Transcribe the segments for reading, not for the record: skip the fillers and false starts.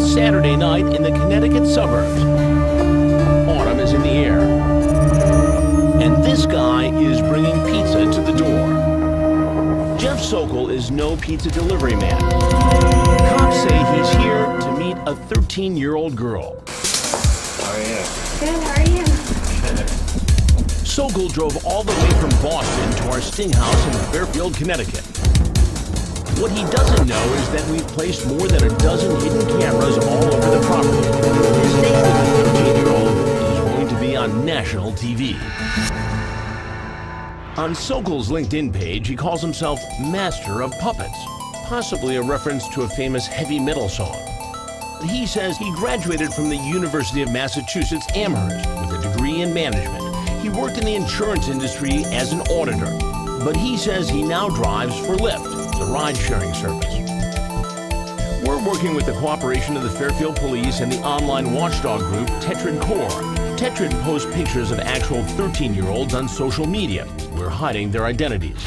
Saturday night in the Connecticut suburbs. Autumn is in the air. And this guy is bringing pizza to the door. Jeff Sokol is no pizza delivery man. Cops say he's here to meet a 13-year-old girl. How are you? Good, how are you? Sokol drove all the way from Boston to our sting house in Fairfield, Connecticut. What he doesn't know is that we've placed more than a dozen hidden cameras all over the property. His date with the 13-year-old is going to be on national TV. On Sokol's LinkedIn page, he calls himself Master of Puppets, possibly a reference to a famous heavy metal song. He says he graduated from the University of Massachusetts Amherst with a degree in management. He worked in the insurance industry as an auditor, but he says he now drives for Lyft, the ride-sharing service. We're working with the cooperation of the Fairfield Police and the online watchdog group Tetrad Core. Tetrad posts pictures of actual 13-year-olds on social media. We're hiding their identities.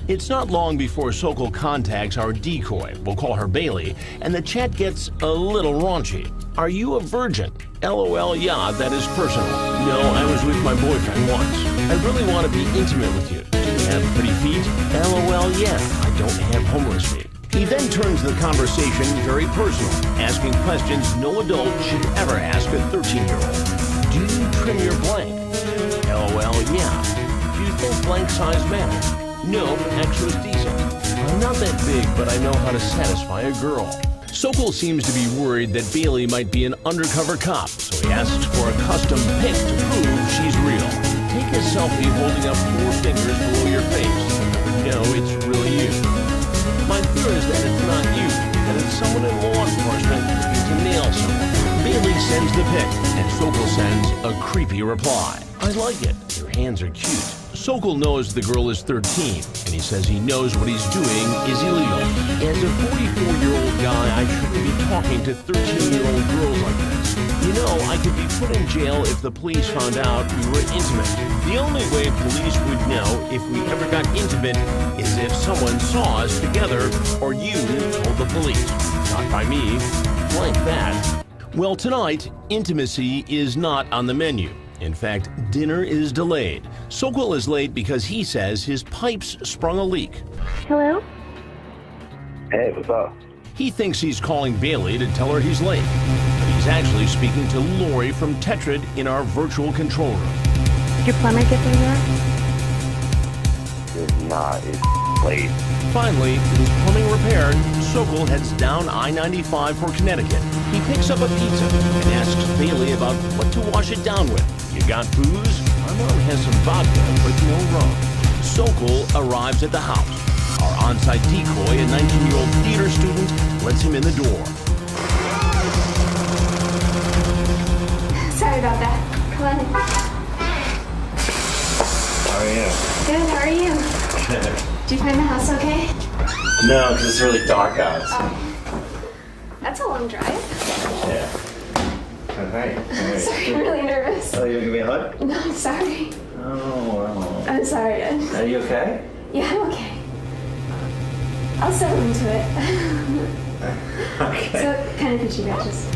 It's not long before Sokol contacts our decoy, we'll call her Bailey, and the chat gets a little raunchy. Are you a virgin? LOL, yeah, that is personal. No, I was with my boyfriend once. I really want to be intimate with you. Do you have pretty feet? LOL, yeah, I don't have homeless feet. He then turns the conversation very personal, asking questions no adult should ever ask a 13-year-old. Do you trim your blank? LOL, yeah. Do you think blank size matters? No, extra's decent. I'm not that big, but I know how to satisfy a girl. Sokol seems to be worried that Bailey might be an undercover cop, so he asks for a custom pic to prove she's real. Take a selfie holding up 4 fingers below your face. No, it's really you. My fear is that it's not you, that it's someone in law enforcement looking to nail someone. Bailey sends the pic, and Sokol sends a creepy reply. I like it. Your hands are cute. Sokol knows the girl is 13, and he says he knows what he's doing is illegal. As a 44-year-old guy, I shouldn't be talking to 13-year-old girls like this. You know, I could be put in jail if the police found out we were intimate. The only way police would know if we ever got intimate is if someone saw us together or you told the police. Not by me. Like that. Well, tonight, intimacy is not on the menu. In fact, dinner is delayed. Sokol is late because he says his pipes sprung a leak. Hello? Hey, what's up? He thinks he's calling Bailey to tell her he's late, but he's actually speaking to Lori from Tetrad in our virtual control room. Did your plumber get there yet? It's not. It's late. Finally, his plumbing repaired, Sokol heads down I-95 for Connecticut. He picks up a pizza and asks Bailey about what to wash it down with. You got booze? My mom has some vodka, but no rum. Sokol arrives at the house. Our on-site decoy, a 19-year-old theater student, lets him in the door. Sorry about that. Come on in. How are you? Good, how are you? Good. Did you find the house okay? No, because it's really dark out. That's a long drive. Yeah. All right. Sorry, I'm really nervous. Oh, you gonna give me a hug? No, I'm sorry. Oh. I'm sorry. Are you okay? Yeah, I'm okay. I'll settle into it. Okay. So, what kind of picture you got? Just...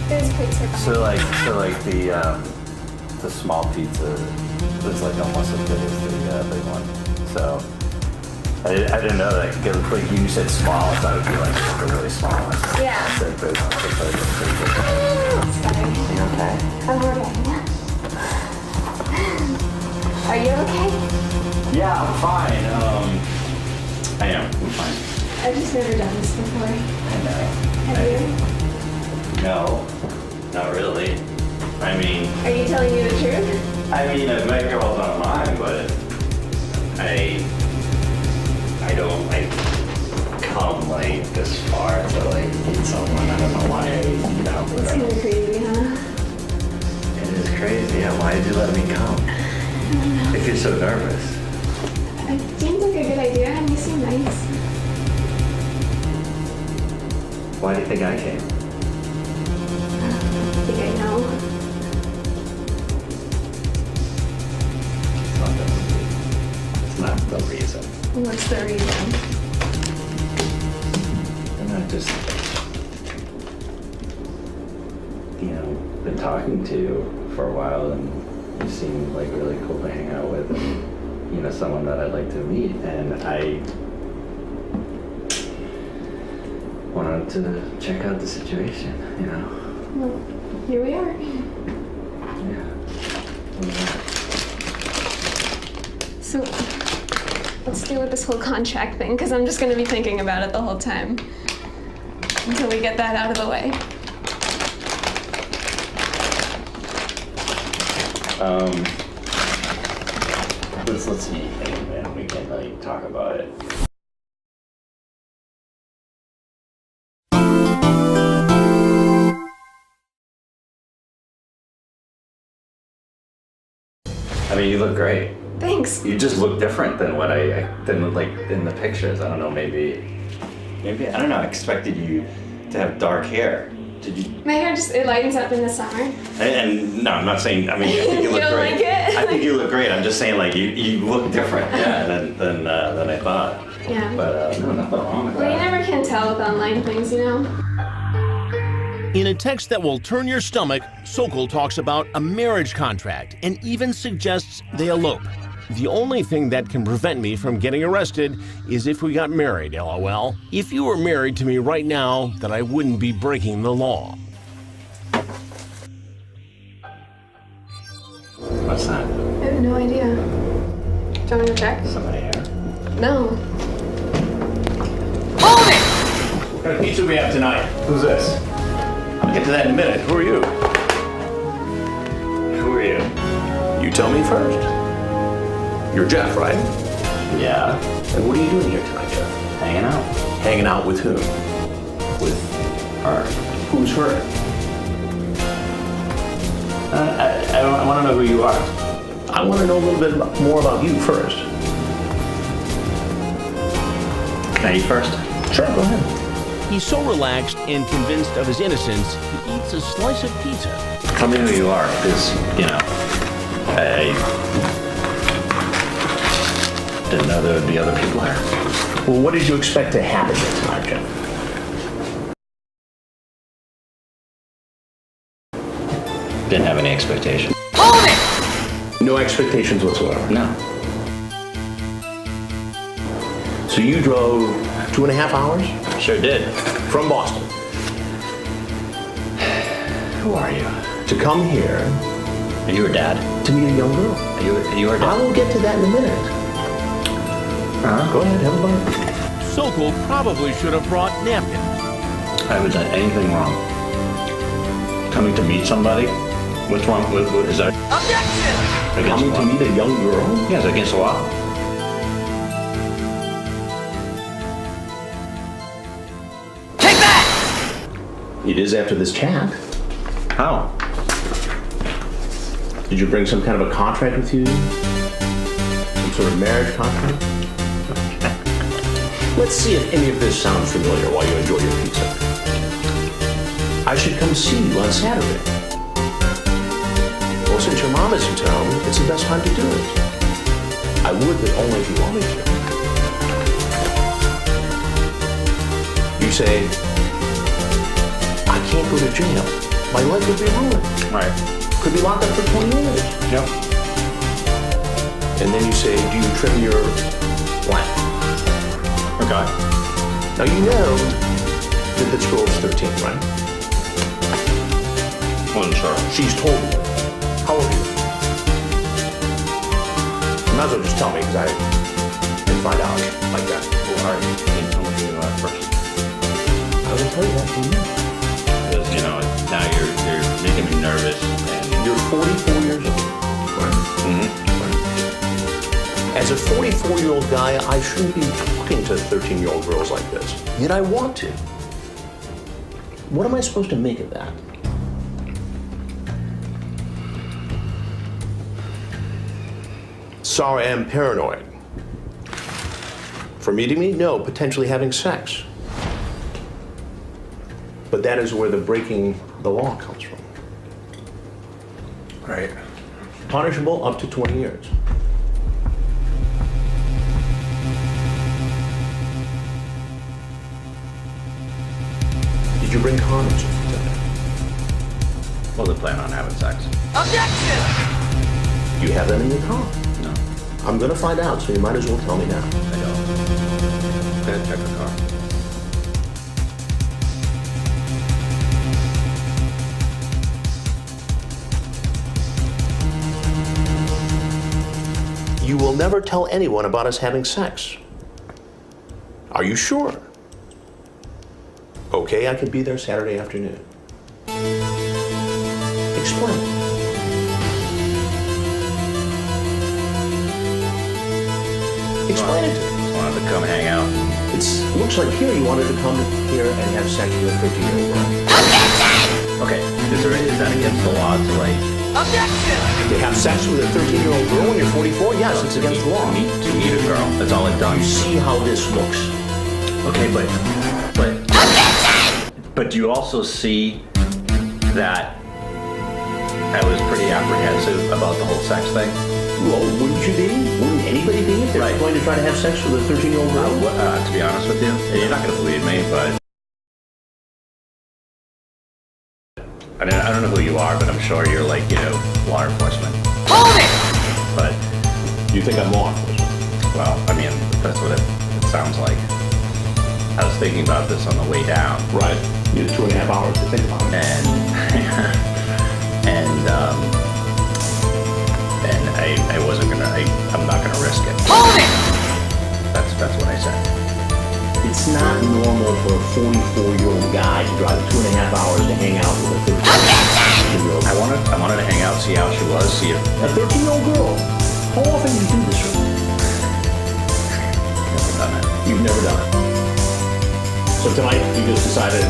There's plates here behind. So like the small pizza is like almost as good as the big one. So I didn't know that because like you said small, I thought it'd be like just a really small one. Yeah. I said big one, so it's pretty good. Sorry. You okay? I'm okay. Are you okay? Yeah, I'm fine. I am. I'm fine. I've just never done this before. I know. Have you? No, not really. I mean, Are you telling me the truth? I've met girls online, but I don't like come like this far to like meet someone. I don't know why It's kind of crazy, huh? It is crazy. Yeah, why did you let me come? If you're so nervous. It seems like a good idea, and you seem nice. Why do you think I came? I think I know. It's not the reason. What's the reason? And I just, been talking to you for a while, and you seem like really cool to hang out with, and someone that I'd like to meet, and I wanted to check out the situation, Well, here we are. Yeah. So, let's deal with this whole contract thing, because I'm just going to be thinking about it the whole time. Until we get that out of the way. Let's see, and we can talk about it. I mean, you look great. Thanks. You just look different than what than like in the pictures. I don't know, maybe I don't know. I expected you to have dark hair. Did you? My hair it lightens up in the summer. And no, I'm not saying. I mean, I think you look You don't great. like it? I think you look great. I'm just saying, like you look different, than I thought. Yeah. But no, nothing wrong with Well, you that. never can tell with online things, In a text that will turn your stomach, Sokol talks about a marriage contract and even suggests they elope. The only thing that can prevent me from getting arrested is if we got married, LOL. If you were married to me right now, then I wouldn't be breaking the law. What's that? I have no idea. Do you want me to check? Somebody here. No. Hold it! What kind of pizza we have tonight? Who's this? I'll get to that in a minute. Who are you? Who are you? You tell me first. You're Jeff, right? Yeah. And what are you doing here tonight, Jeff? Hanging out Hanging out with whom? with her. Who's her? I want to know who you are. I want to know a little bit more about you first. Can I eat first? Sure, go ahead. He's so relaxed and convinced of his innocence, he eats a slice of pizza. Tell me who you are, because, I didn't know there would be other people here. Well, what did you expect to happen here tonight, Jeff? Didn't have any expectation. No expectations whatsoever. No. So you drove 2.5 hours Sure did. from Boston Who are you? to come here Are you her dad? to meet a young girl. Are you her I dad? will get to that in a minute. Go ahead, have a bite. Sokol probably should have brought napkins. I haven't done anything wrong. Coming to meet somebody? What's wrong? What is that? Objection! Against Coming the to law? meet a young girl? Yeah, is it against the law? It is after this chat. How? Did you bring some kind of a contract with you? Some sort of marriage contract? Let's see if any of this sounds familiar while you enjoy your pizza. I should come see you on Saturday. Well, since your mom is in town, it's the best time to do it. I would, but only if you want me to. You say, I can't go to jail. My life would be ruined. Right. Could be locked up for 20 years. Yep. And then you say, do you trim your blank? Okay. Now you know that this girl's 13, right? Wasn't sure. She's told me. How old are you? You might as well just tell me, because I can find out like that. All right. Can you tell me who you are first? I will tell you that in a minute. Because, now you're making me nervous. And You're 44 years old. Right? Mhm. As a 44-year-old guy, I shouldn't be talking to 13-year-old girls like this. Yet I want to. What am I supposed to make of that? Sorry, I am paranoid. For meeting me? No, potentially having sex. But that is where the breaking the law comes from. Right. Punishable up to 20 years. wasn't planning on having sex. You have that in your car. No, I'm gonna find out, so you might as well tell me now. I don't. Gotta check the car. You will never tell anyone about us having sex. Are you sure? Okay, I could be there Saturday afternoon. Explain. Explain it to me. Just wanted to come hang out. It looks like here you wanted to come here and have sex with a 13-year-old girl. Okay, is that against the law to like... To have sex with a 13-year-old girl when you're 44? Yes, it's against the law. To meet a girl. That's all I've done. You see how this looks. Okay, but do you also see that I was pretty apprehensive about the whole sex thing? Well, wouldn't you be? Wouldn't anybody be if they're Right. going to try to have sex with a 13-year-old girl? To be honest with you, and you're not going to believe me, but I mean, I don't know who you are, but I'm sure you're like, law enforcement. Hold it! But, You think I'm law enforcement? well, I mean, that's what it sounds like. I was thinking about this on the way down, Right. You had 2.5 hours to think about it. and I wasn't gonna, I'm not gonna risk it. Hold it! That's what I said. It's not normal for a 44-year-old guy to drive 2.5 hours to hang out with a 13-year-old girl. I wanted to hang out, see how she was, see if A 13-year-old girl? How often do you do this with her? I've done it. You've never done it. So tonight you just decided,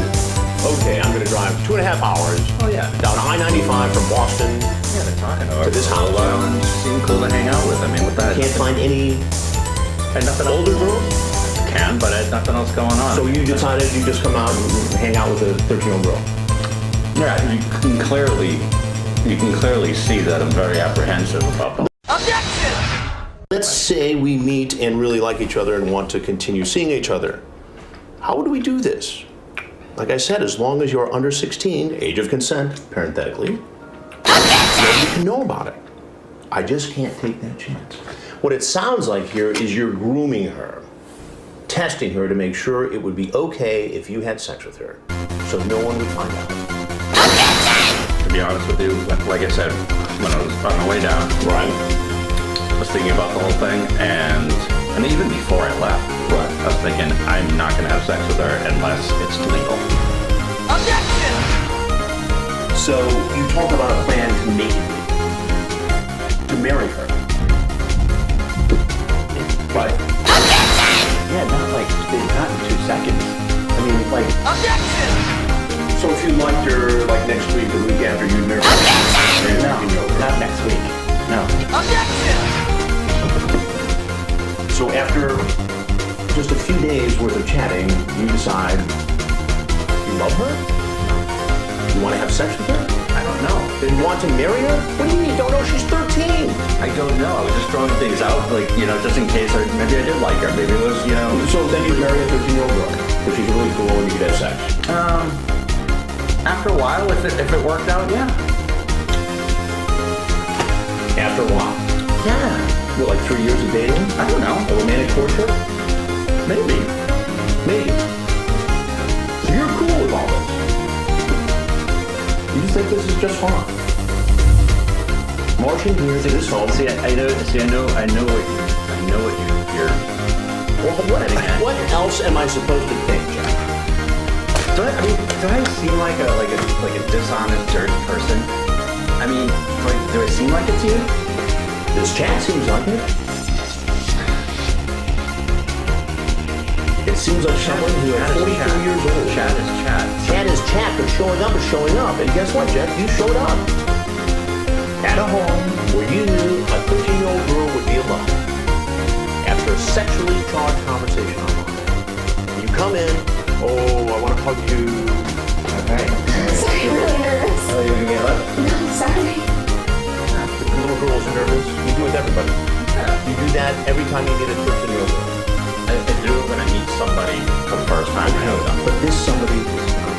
okay, I'm going to drive 2.5 hours Oh yeah. down I-95 from Boston. Yeah, they're talking to her To this for a house. little while and she seemed cool to hang out with. I mean, with that, Can't find any and nothing older else. girls? Can, but I had nothing else going on. So you decided you just come out and hang out with a 13-year-old girl? Yeah, you can clearly see that I'm very apprehensive about the. Let's say we meet and really like each other and want to continue seeing each other. How would we do this? Like I said, as long as you're under 16, age of consent, parenthetically, nobody can know about it. I just can't take that chance. What it sounds like here is you're grooming her, testing her to make sure it would be okay if you had sex with her, so no one would find out. To be honest with you, like I said, when I was on the way down, Right. I was thinking about the whole thing, and even before I left, Right. I was thinking I'm not going to have sex with her unless it's legal. So you talk about a plan to make it legal, to marry her. Right? Yeah, not in 2 seconds. I mean, like. So if you liked her, like next week, the week after, you'd marry her. No, not next week. No. So after just a few days worth of chatting, you decide you love her? You want to have sex with her? I don't know. Then you want to marry her? What do you mean you don't know? She's 13. I don't know. I was just throwing things out, like, just in case maybe I did like her. Maybe it was, So then you marry a 13-year-old girl, but she's really cool and you could have sex. After a while, if it worked out, yeah. After a while. Yeah. What, like 3 years of dating? I don't know. A romantic courtship? Maybe. Maybe. You're cool with all this. You just think this is just fun. Marching here to this home. I know what you're. Well, what else am I supposed to think, Jack? Do I seem like a dishonest, dirty person? I mean, do I seem like it to you? This chat seems like it. It seems like someone who is 44 years old. Chat is chat. Chat is chat, but showing up is showing up. And guess what, Jeff? You showed up. At a home where you knew a 13-year-old girl would be alone. After a sexually charged conversation online. You come in, oh, I want to hug you. Okay. Sorry, I'm really nervous. Oh, you're gonna get up? No, sorry. The little girls are nervous. You do it with everybody. You do that every time you meet a 13-year-old girl. I do it when I meet somebody for the first time. I know them. But this somebody is not.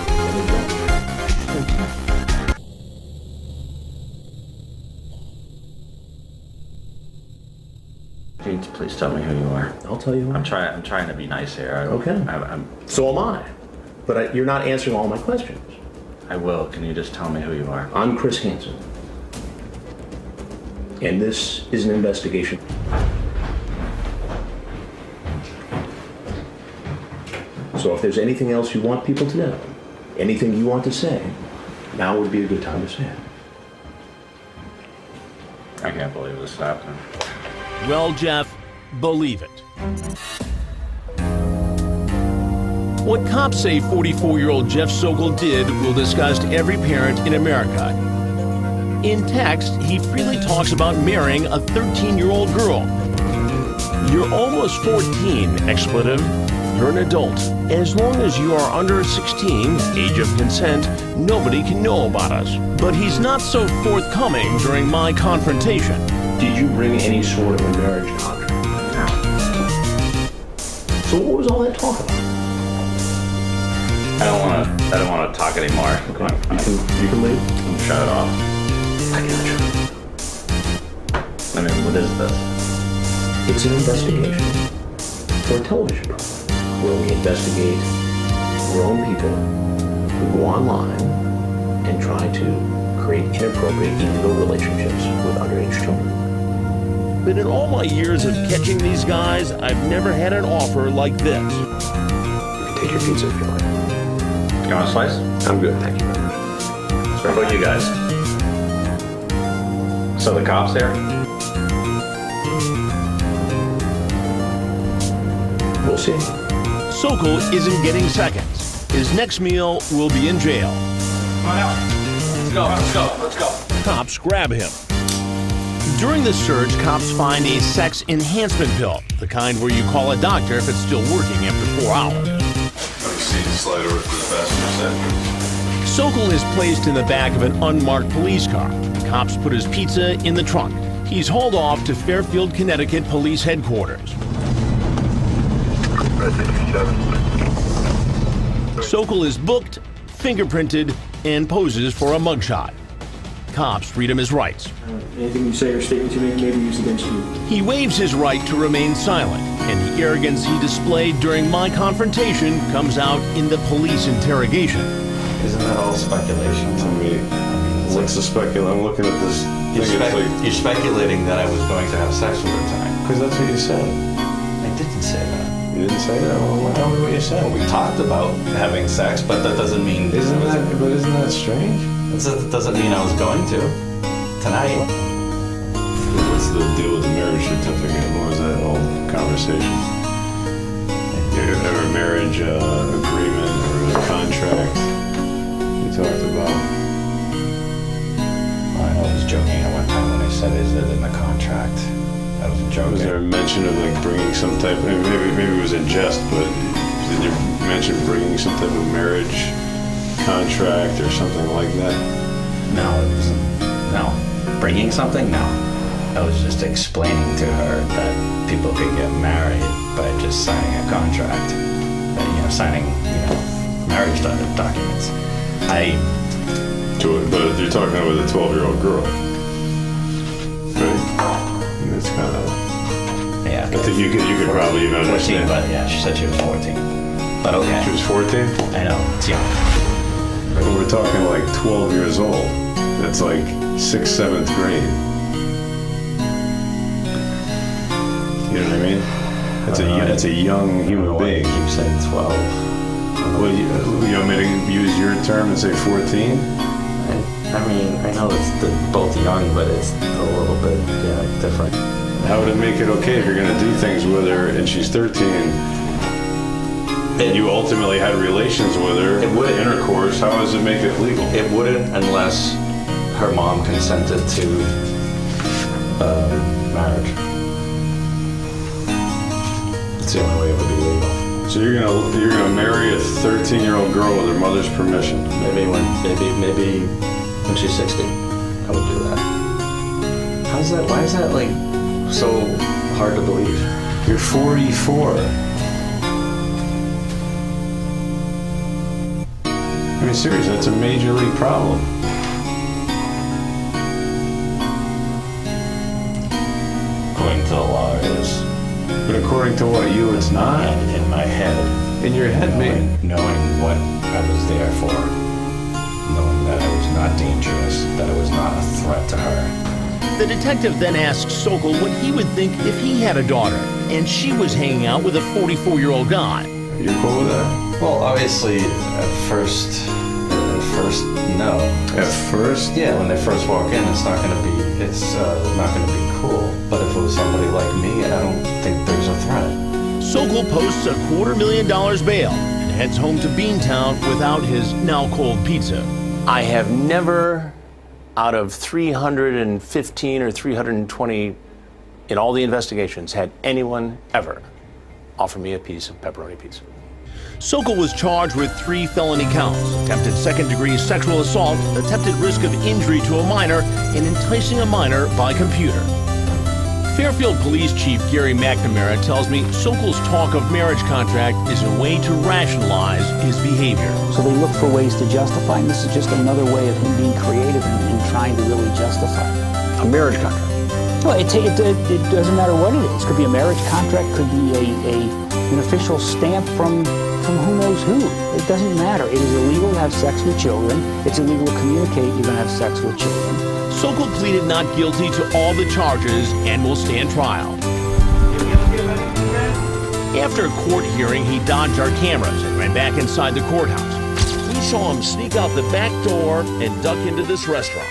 who you are. I'll tell you who. I'm trying to be nice here. Okay. So am I. But you're not answering all my questions. I will. Can you just tell me who you are? I'm Chris Hansen. And this is an investigation. So if there's anything else you want people to know, anything you want to say, now would be a good time to say it. I can't believe this happened. Well, Jeff, believe it. What cops say 44-year-old Jeff Sokol did will disgust every parent in America. In text, he freely talks about marrying a 13-year-old girl. You're almost 14, expletive. You're an adult. As long as you are under 16, age of consent, nobody can know about us. But he's not so forthcoming during my confrontation. Did you bring any sort of a marriage contract? No. So what was all that talk about? I don't want to talk anymore. Okay. You can leave. Shut it off. I got you. I mean, what is this? It's an investigation for a television program where we investigate grown people who go online and try to create inappropriate illegal relationships with underage children. But in all my years of catching these guys, I've never had an offer like this. Take your pizza if you like. You want a slice? I'm good, thank you very much. What about you guys? So the cops there? We'll see. Sokol isn't getting seconds. His next meal will be in jail. Come on out. Let's go. Cops grab him. During the search, cops find a sex enhancement pill, the kind where you call a doctor if it's still working after 4 hours. Slide over to the passenger side. Sokol is placed in the back of an unmarked police car. Cops put his pizza in the trunk. He's hauled off to Fairfield, Connecticut Police Headquarters. Sokol is booked, fingerprinted, and poses for a mugshot. Cops read him his rights. Anything you say or statement you make may be used against you. He waives his right to remain silent, and the arrogance he displayed during my confrontation comes out in the police interrogation. Isn't that all speculation? I mean, what's the speculation? I'm looking at this thing. You're speculating that I was going to have sex with her tonight. Because that's what you said. I didn't say that. You didn't say that? Well, tell me what you said. Well, we talked about having sex, but that doesn't mean... Isn't that strange? That doesn't mean I was going to. Tonight. What's the deal with the marriage certificate? What was that whole conversation? You have a marriage agreement or a contract you talked about? I know I was joking at one time when I said, is it in the contract? I wasn't joking. Was there a mention of like bringing some type of, maybe it was a jest, but did you mention bringing some type of marriage contract or something like that? No, it wasn't. No. Bringing something? No. I was just explaining to her that people could get married by just signing a contract. Signing, marriage documents. But you're talking with a 12-year-old girl, right? And it's kind of... Yeah. I think you could probably even 14, understand. but yeah, she said she was 14. But okay. She was 14? I know, it's young. But we're talking like 12 years old. That's like 6th, 7th grade. You know what I mean? That's a young human being. I keep saying 12. Well, you want me to use your term and say 14? I mean, I know they're both young, but it's a little bit, different. How would it make it okay if you're going to do things with her and she's 13 and you ultimately had relations with her? It would. Intercourse. How does it make it legal? It wouldn't unless her mom consented to marriage. It's the only way it would be legal. So you're gonna marry a 13-year-old girl with her mother's permission? Maybe when she's 16, I would do that. Why is that like so hard to believe? You're 44. I mean, seriously, that's a major league problem. According to the law, it is. But according to what, you, it's not? And in my head, In your head, knowing what I was there for, knowing that I was not dangerous, that I was not a threat to her. The detective then asks Sokol what he would think if he had a daughter and she was hanging out with a 44-year-old guy. You're cool with that? Well, obviously, at first, no. At first? Yeah, when they first walk in, it's not gonna be cool. But if it was somebody like me, I don't think there's a threat. Sokol posts a $250,000 bail and heads home to Beantown without his now cold pizza. I have never, out of 315 or 320 in all the investigations, had anyone ever offer me a piece of pepperoni pizza. Sokol was charged with 3 felony counts: attempted second-degree sexual assault, attempted risk of injury to a minor, and enticing a minor by computer. Fairfield Police Chief Gary McNamara tells me Sokol's talk of marriage contract is a way to rationalize his behavior. So they look for ways to justify, and this is just another way of him being creative and trying to really justify A marriage contract. Well, it doesn't matter what it is. It could be a marriage contract, could be an official stamp from who knows who. It doesn't matter. It is illegal to have sex with children. It's illegal to communicate you're going to have sex with children. Sokol pleaded not guilty to all the charges and will stand trial. After a court hearing, he dodged our cameras and ran back inside the courthouse. We saw him sneak out the back door and duck into this restaurant.